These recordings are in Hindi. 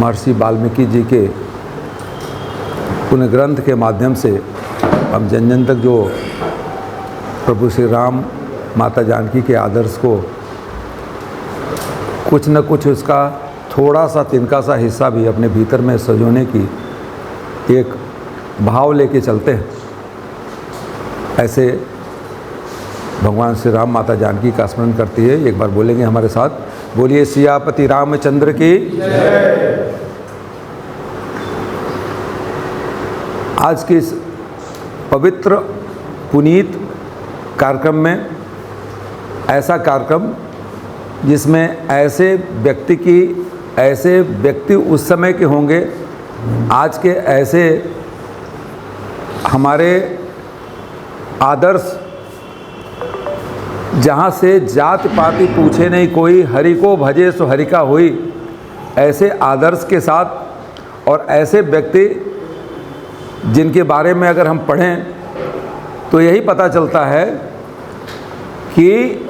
महर्षि वाल्मीकि जी के पुण्य ग्रंथ के माध्यम से हम जन जन तक जो प्रभु श्री राम माता जानकी के आदर्श को कुछ न कुछ उसका थोड़ा सा तिनका सा हिस्सा भी अपने भीतर में सजोने की एक भाव लेके चलते हैं। ऐसे भगवान श्री राम माता जानकी का स्मरण करती है। एक बार बोलेंगे हमारे साथ, बोलिए सियापति रामचंद्र की जय। आज के इस पवित्र पुनीत कार्यक्रम में, ऐसा कार्यक्रम जिसमें ऐसे व्यक्ति उस समय के होंगे, आज के ऐसे हमारे आदर्श जहाँ से जात पाति पूछे नहीं कोई, हरि को भजे सो हरि का होई, ऐसे आदर्श के साथ और ऐसे व्यक्ति जिनके बारे में अगर हम पढ़ें तो यही पता चलता है कि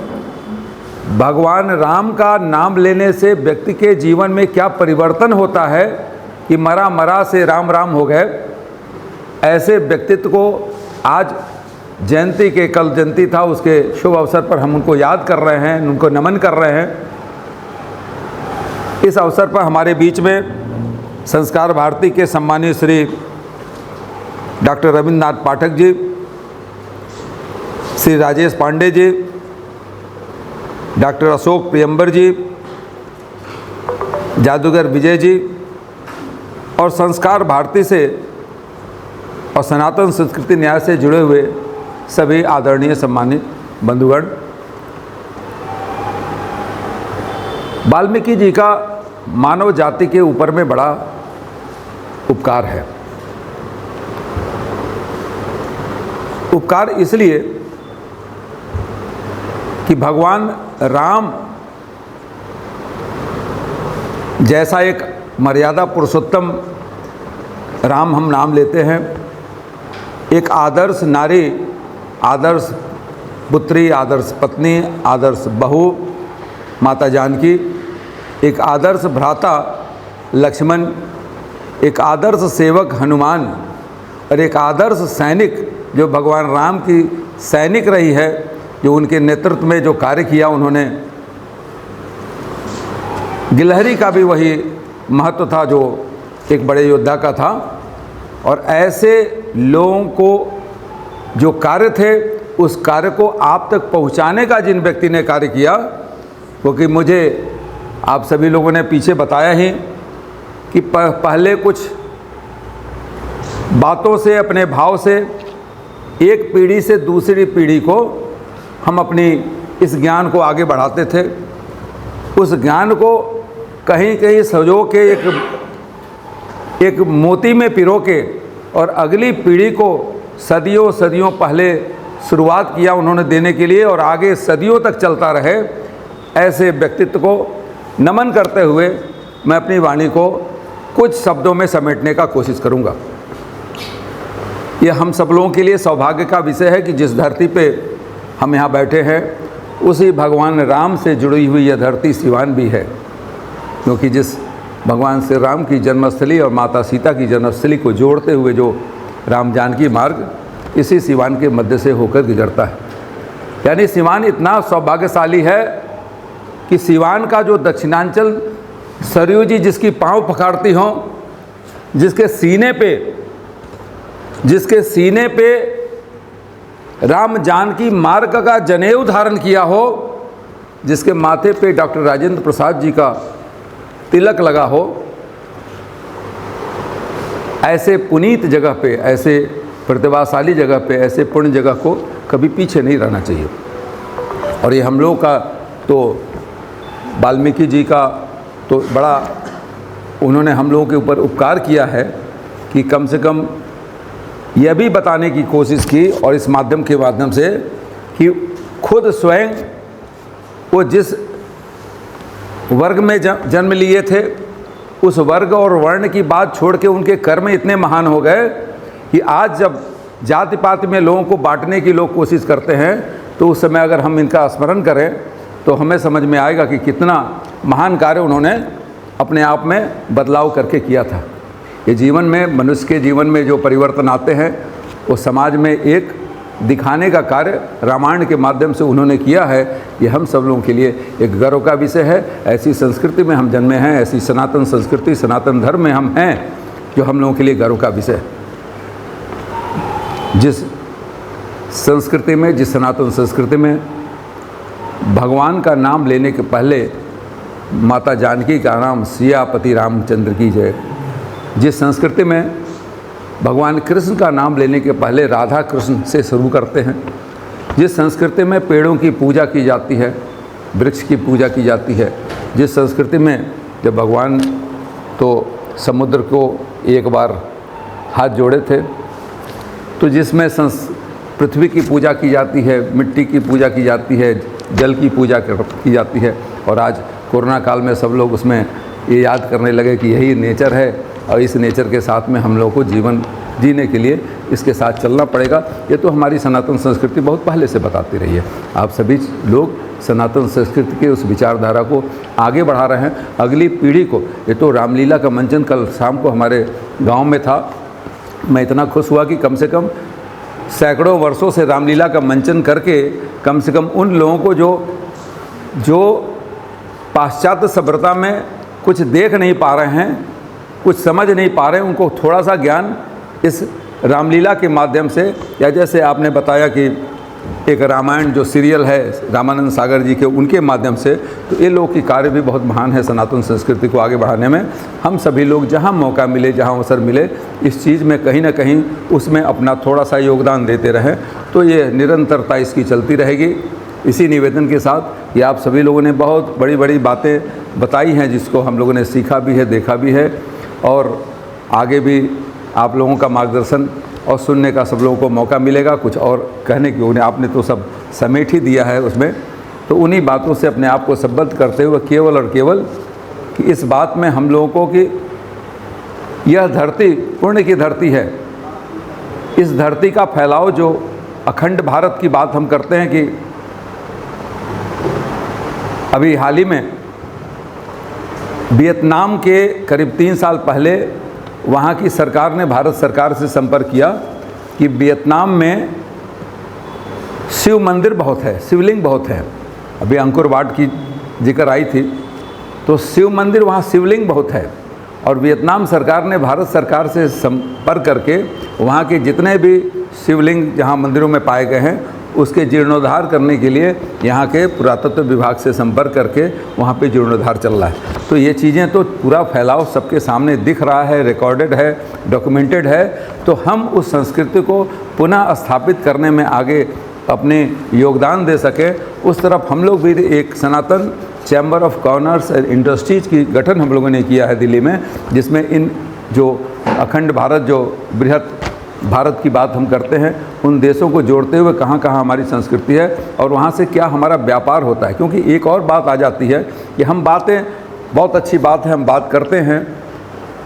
भगवान राम का नाम लेने से व्यक्ति के जीवन में क्या परिवर्तन होता है कि मरा मरा से राम राम हो गए। ऐसे व्यक्तित्व को आज जयंती के, कल जयंती था, उसके शुभ अवसर पर हम उनको याद कर रहे हैं, उनको नमन कर रहे हैं। इस अवसर पर हमारे बीच में संस्कार भारती के सम्मानीय श्री डॉक्टर रविन्द्रनाथ पाठक जी, श्री राजेश पांडे जी, डॉक्टर अशोक प्रियंबर जी, जादूगर विजय जी और संस्कार भारती से और सनातन संस्कृति न्याय से जुड़े हुए सभी आदरणीय सम्मानित बंधुगण, वाल्मीकि जी का मानव जाति के ऊपर में बड़ा उपकार है। उपकार इसलिए कि भगवान राम जैसा एक मर्यादा पुरुषोत्तम राम हम नाम लेते हैं, एक आदर्श नारी, आदर्श पुत्री, आदर्श पत्नी, आदर्श बहू माता जानकी, एक आदर्श भ्राता लक्ष्मण, एक आदर्श सेवक हनुमान और एक आदर्श सैनिक जो भगवान राम की सैनिक रही है, जो उनके नेतृत्व में जो कार्य किया उन्होंने। गिलहरी का भी वही महत्व था जो एक बड़े योद्धा का था। और ऐसे लोगों को जो कार्य थे, उस कार्य को आप तक पहुंचाने का जिन व्यक्ति ने कार्य किया, क्योंकि मुझे आप सभी लोगों ने पीछे बताया ही कि पहले कुछ बातों से, अपने भाव से एक पीढ़ी से दूसरी पीढ़ी को हम अपनी इस ज्ञान को आगे बढ़ाते थे। उस ज्ञान को कहीं कहीं सजो के एक मोती में पिरो के और अगली पीढ़ी को सदियों सदियों पहले शुरुआत किया उन्होंने देने के लिए, और आगे सदियों तक चलता रहे। ऐसे व्यक्तित्व को नमन करते हुए मैं अपनी वाणी को कुछ शब्दों में समेटने का कोशिश करूंगा। यह हम सब लोगों के लिए सौभाग्य का विषय है कि जिस धरती पे हम यहाँ बैठे हैं, उसी भगवान राम से जुड़ी हुई यह धरती सिवान भी है, क्योंकि जिस भगवान श्री राम की जन्मस्थली और माता सीता की जन्मस्थली को जोड़ते हुए जो राम जानकी मार्ग इसी सिवान के मध्य से होकर गुजरता है। यानी सिवान इतना सौभाग्यशाली है कि सिवान का जो दक्षिणांचल सरयू जी जिसकी पाँव पखाड़ती हों, जिसके सीने पे राम जानकी मार्ग का जनेऊ धारण किया हो, जिसके माथे पे डॉक्टर राजेंद्र प्रसाद जी का तिलक लगा हो, ऐसे पुनीत जगह पे, ऐसे प्रतिभाशाली जगह पे, ऐसे पुण्य जगह को कभी पीछे नहीं रहना चाहिए। और ये हम लोग का तो वाल्मीकि जी का तो बड़ा उन्होंने हम लोगों के ऊपर उपकार किया है कि कम से कम यह भी बताने की कोशिश की, और इस माध्यम से कि खुद स्वयं वो जिस वर्ग में जन्म लिए थे, उस वर्ग और वर्ण की बात छोड़ के उनके कर्म इतने महान हो गए कि आज जब जाति पाति में लोगों को बांटने की लोग कोशिश करते हैं, तो उस समय अगर हम इनका स्मरण करें तो हमें समझ में आएगा कि कितना महान कार्य उन्होंने अपने आप में बदलाव करके किया था। ये जीवन में, मनुष्य के जीवन में जो परिवर्तन आते हैं वो समाज में एक दिखाने का कार्य रामायण के माध्यम से उन्होंने किया है। ये हम सब लोगों के लिए एक गर्व का विषय है। ऐसी संस्कृति में हम जन्मे हैं, ऐसी सनातन संस्कृति, सनातन धर्म में हम हैं, जो हम लोगों के लिए गर्व का विषय है। जिस संस्कृति में, जिस सनातन संस्कृति में भगवान का नाम लेने के पहले माता जानकी का नाम सियापति रामचंद्र की जय, जिस संस्कृति में भगवान कृष्ण का नाम लेने के पहले राधा कृष्ण से शुरू करते हैं, जिस संस्कृति में पेड़ों की पूजा की जाती है, वृक्ष की पूजा की जाती है, जिस संस्कृति में जब भगवान तो समुद्र को एक बार हाथ जोड़े थे, तो जिसमें पृथ्वी की पूजा की जाती है, मिट्टी की पूजा की जाती है, जल की पूजा की जाती है, और आज कोरोना काल में सब लोग उसमें ये याद करने लगे कि यही नेचर है और इस नेचर के साथ में हम लोगों को जीवन जीने के लिए इसके साथ चलना पड़ेगा। ये तो हमारी सनातन संस्कृति बहुत पहले से बताती रही है। आप सभी लोग सनातन संस्कृति के उस विचारधारा को आगे बढ़ा रहे हैं अगली पीढ़ी को। ये तो रामलीला का मंचन कल शाम को हमारे गांव में था। मैं इतना खुश हुआ कि कम से कम सैकड़ों वर्षों से रामलीला का मंचन करके कम से कम उन लोगों को जो पाश्चात्य सभ्यता में कुछ देख नहीं पा रहे हैं, कुछ समझ नहीं पा रहे हैं, उनको थोड़ा सा ज्ञान इस रामलीला के माध्यम से, या जैसे आपने बताया कि एक रामायण जो सीरियल है रामानंद सागर जी के, उनके माध्यम से, तो ये लोग की कार्य भी बहुत महान है सनातन संस्कृति को आगे बढ़ाने में। हम सभी लोग जहाँ मौका मिले, जहाँ अवसर मिले, इस चीज़ में कहीं ना कहीं उसमें अपना थोड़ा सा योगदान देते रहें, तो ये निरंतरता इसकी चलती रहेगी। इसी निवेदन के साथ कि आप सभी लोगों ने बहुत बड़ी बड़ी बातें बताई हैं, जिसको हम लोगों ने सीखा भी है, देखा भी है, और आगे भी आप लोगों का मार्गदर्शन और सुनने का सब लोगों को मौका मिलेगा। कुछ और कहने की उन्हें आपने तो सब समेट ही दिया है उसमें, तो उन्हीं बातों से अपने आप को संबद्ध करते हुए केवल और केवल कि इस बात में हम लोगों को कि यह धरती पुण्य की धरती है। इस धरती का फैलाव, जो अखंड भारत की बात हम करते हैं, कि अभी हाल ही में वियतनाम के करीब 3 साल पहले वहाँ की सरकार ने भारत सरकार से संपर्क किया कि वियतनाम में शिव मंदिर बहुत है, शिवलिंग बहुत है। अभी अंकुर वाट की जिक्र आई थी, तो शिव मंदिर वहाँ शिवलिंग बहुत है, और वियतनाम सरकार ने भारत सरकार से संपर्क करके वहाँ के जितने भी शिवलिंग जहाँ मंदिरों में पाए गए हैं उसके जीर्णोद्धार करने के लिए यहाँ के पुरातत्व विभाग से संपर्क करके वहाँ पे जीर्णोद्धार चल रहा है। तो ये चीज़ें तो पूरा फैलाव सबके सामने दिख रहा है, रिकॉर्डेड है, डॉक्यूमेंटेड है। तो हम उस संस्कृति को पुनः स्थापित करने में आगे अपने योगदान दे सके, उस तरफ हम लोग भी एक Sanatan chamber of commerce and industries की गठन हम लोगों ने किया है दिल्ली में, जिसमें इन जो अखंड भारत, जो बृहत भारत की बात हम करते हैं, उन देशों को जोड़ते हुए कहाँ कहाँ हमारी संस्कृति है और वहाँ से क्या हमारा व्यापार होता है। क्योंकि एक और बात आ जाती है कि हम बातें, बहुत अच्छी बात है, हम बात करते हैं,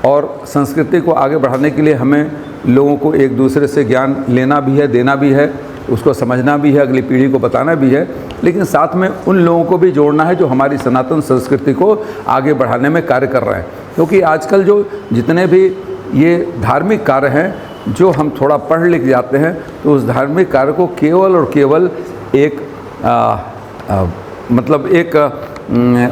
और संस्कृति को आगे बढ़ाने के लिए हमें लोगों को एक दूसरे से ज्ञान लेना भी है, देना भी है, उसको समझना भी है, अगली पीढ़ी को बताना भी है, लेकिन साथ में उन लोगों को भी जोड़ना है जो हमारी सनातन संस्कृति को आगे बढ़ाने में कार्य कर रहे हैं। क्योंकि आजकल जो जितने भी ये धार्मिक कार्य हैं, जो हम थोड़ा पढ़ लिख जाते हैं, तो उस धार्मिक कार्य को केवल और केवल एक मतलब एक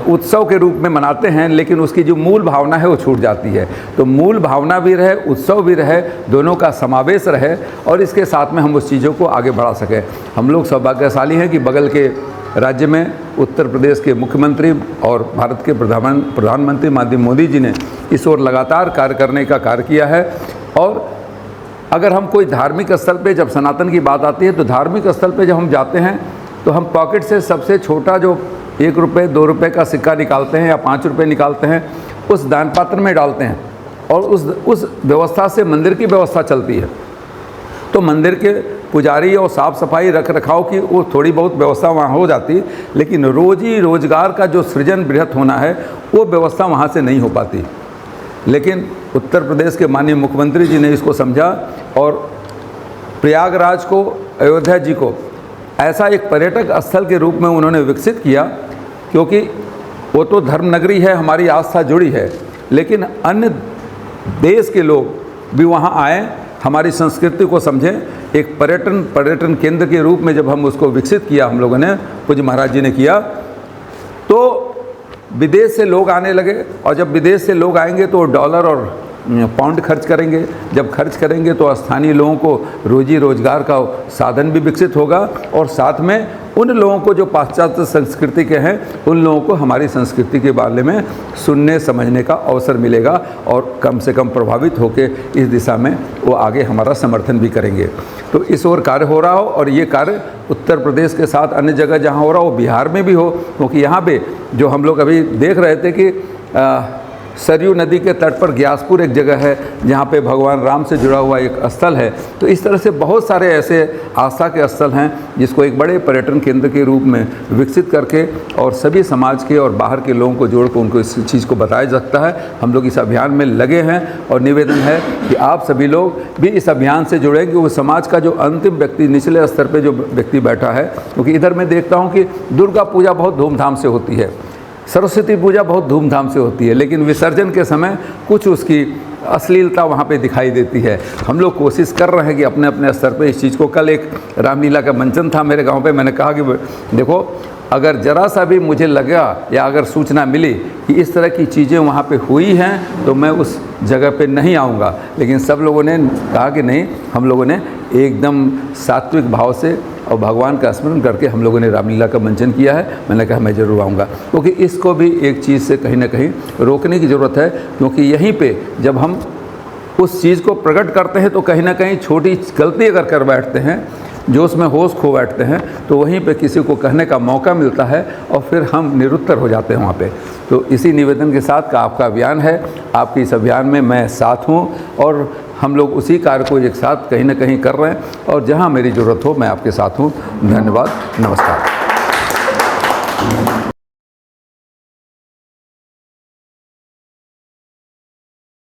उत्सव के रूप में मनाते हैं, लेकिन उसकी जो मूल भावना है वो छूट जाती है। तो मूल भावना भी रहे, उत्सव भी रहे, दोनों का समावेश रहे, और इसके साथ में हम उस चीज़ों को आगे बढ़ा सकें। हम लोग सौभाग्यशाली हैं कि बगल के राज्य में उत्तर प्रदेश के मुख्यमंत्री और भारत के प्रधानमंत्री माननीय मोदी जी ने इस ओर लगातार कार्य करने का कार्य किया है। और अगर हम कोई धार्मिक स्थल पे, जब सनातन की बात आती है, तो धार्मिक स्थल पे जब हम जाते हैं तो हम पॉकेट से सबसे छोटा जो 1 रुपये 2 रुपये का सिक्का निकालते हैं या 5 रुपये निकालते हैं, उस दान पात्र में डालते हैं, और उस व्यवस्था से मंदिर की व्यवस्था चलती है। तो मंदिर के पुजारी और साफ़ सफाई रख रखाव की वो थोड़ी बहुत व्यवस्था वहाँ हो जाती, लेकिन रोजी रोजगार का जो सृजन बृहत होना है वो व्यवस्था वहाँ से नहीं हो पाती। लेकिन उत्तर प्रदेश के माननीय मुख्यमंत्री जी ने इसको समझा और प्रयागराज को, अयोध्या जी को ऐसा एक पर्यटक स्थल के रूप में उन्होंने विकसित किया, क्योंकि वो तो धर्म नगरी है, हमारी आस्था जुड़ी है, लेकिन अन्य देश के लोग भी वहाँ आएँ, हमारी संस्कृति को समझें। एक पर्यटन केंद्र के रूप में जब हम उसको विकसित किया, हम लोगों ने, पूज्य महाराज जी ने किया, तो विदेश से लोग आने लगे। और जब विदेश से लोग आएंगे तो डॉलर और पाउंड खर्च करेंगे। जब खर्च करेंगे तो स्थानीय लोगों को रोजी रोजगार का साधन भी विकसित होगा, और साथ में उन लोगों को जो पाश्चात्य संस्कृति के हैं, उन लोगों को हमारी संस्कृति के बारे में सुनने समझने का अवसर मिलेगा, और कम से कम प्रभावित होकर इस दिशा में वो आगे हमारा समर्थन भी करेंगे। तो इस ओर कार्य हो रहा हो, और ये कार्य उत्तर प्रदेश के साथ अन्य जगह जहाँ हो रहा हो, बिहार में भी हो, क्योंकि यहाँ पे जो हम लोग अभी देख रहे थे कि सरयू नदी के तट पर ग्यासपुर एक जगह है जहाँ पे भगवान राम से जुड़ा हुआ एक स्थल है। तो इस तरह से बहुत सारे ऐसे आस्था के स्थल हैं जिसको एक बड़े पर्यटन केंद्र के रूप में विकसित करके और सभी समाज के और बाहर के लोगों को जोड़कर उनको इस चीज़ को बताया जाता है। हम लोग इस अभियान में लगे हैं, और निवेदन है कि आप सभी लोग भी इस अभियान से जुड़ें कि वो समाज का जो अंतिम व्यक्ति, निचले स्तर पर जो व्यक्ति बैठा है, क्योंकि इधर मैं देखता हूँ कि दुर्गा पूजा बहुत धूमधाम से होती है, सरस्वती पूजा बहुत धूमधाम से होती है, लेकिन विसर्जन के समय कुछ उसकी अश्लीलता वहाँ पे दिखाई देती है। हम लोग कोशिश कर रहे हैं कि अपने अपने स्तर पे इस चीज़ को, कल एक रामलीला का मंचन था मेरे गांव पे, मैंने कहा कि देखो, अगर ज़रा सा भी मुझे लगा या अगर सूचना मिली कि इस तरह की चीज़ें वहाँ पे हुई हैं तो मैं उस जगह पे नहीं आऊँगा। लेकिन सब लोगों ने कहा कि नहीं, हम लोगों ने एकदम सात्विक भाव से और भगवान का स्मरण करके हम लोगों ने रामलीला का मंचन किया है। मैंने कहा मैं ज़रूर आऊँगा, क्योंकि इसको भी एक चीज़ से कहीं ना कहीं रोकने की ज़रूरत है, क्योंकि यहीं पे जब हम उस चीज़ को प्रकट करते हैं तो कहीं ना कहीं छोटी गलती अगर कर बैठते हैं, जो उसमें होश खो बैठते हैं, तो वहीं पे किसी को कहने का मौका मिलता है और फिर हम निरुत्तर हो जाते हैं वहाँ पे। तो इसी निवेदन के साथ का आपका अभियान है, आपके इस अभियान में मैं साथ हूँ, और हम लोग उसी कार्य को एक साथ कहीं ना कहीं कर रहे हैं, और जहाँ मेरी ज़रूरत हो मैं आपके साथ हूँ। धन्यवाद, नमस्कार।